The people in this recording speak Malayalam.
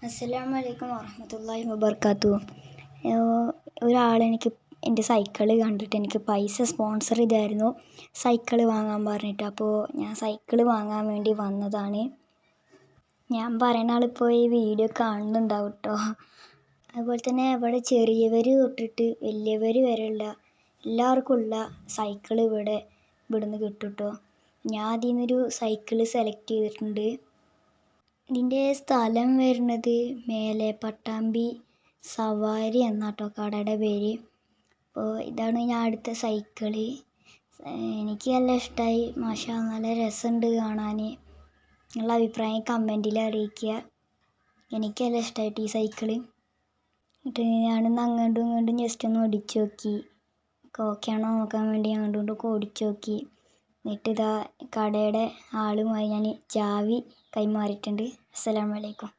അസ്സലാമു അലൈക്കും വറഹ്മത്തുള്ളാഹി വബർക്കാത്തു. ഒരാളെനിക്ക് എൻ്റെ സൈക്കിള് കണ്ടിട്ട് എനിക്ക് പൈസ സ്പോൺസർ ചെയ്തായിരുന്നു സൈക്കിള് വാങ്ങാൻ പറഞ്ഞിട്ട്. അപ്പോൾ ഞാൻ സൈക്കിള് വാങ്ങാൻ വേണ്ടി വന്നതാണ്. ഞാൻ പറയുന്ന ആളിപ്പോൾ ഈ വീഡിയോ കാണുന്നുണ്ടാവും കേട്ടോ. അതുപോലെ തന്നെ ഇവിടെ ചെറിയവർ തൊട്ടിട്ട് വലിയവർ വരെയുള്ള എല്ലാവർക്കും ഉള്ള സൈക്കിള് ഇവിടുന്ന് കിട്ടും കേട്ടോ. ഞാൻ അതിൽ നിന്നൊരു സൈക്കിള് സെലക്ട് ചെയ്തിട്ടുണ്ട്. ഇതിൻ്റെ സ്ഥലം വരുന്നത് മേലെ പട്ടാമ്പി സവാരി എന്നാട്ടോ കടയുടെ പേര്. അപ്പോൾ ഇതാണ് ഞാൻ എടുത്ത സൈക്കിള്. എനിക്ക് നല്ല ഇഷ്ടമായി, മാഷാ അല്ലാ, നല്ല രസമുണ്ട് കാണാൻ. നിങ്ങളുടെ അഭിപ്രായം കമൻറ്റിൽ അറിയിക്കുക. എനിക്ക് നല്ല ഇഷ്ടമായിട്ട് ഈ സൈക്കിള്. എന്നിട്ട് ഞാനൊന്ന് അങ്ങോട്ടും ഇങ്ങോട്ടും ജസ്റ്റ് ഒന്ന് ഓടിച്ചു നോക്കി, ഓക്കെ ആണോ നോക്കാൻ വേണ്ടി അങ്ങോട്ടും ഇങ്ങോട്ടും ഓടിച്ചു നോക്കി. എന്നിട്ട് ഇതാ കടയുടെ ആളുമായി ഞാൻ ചാവി കൈമാറിയിട്ടുണ്ട്. അസ്സലാമു അലൈക്കും.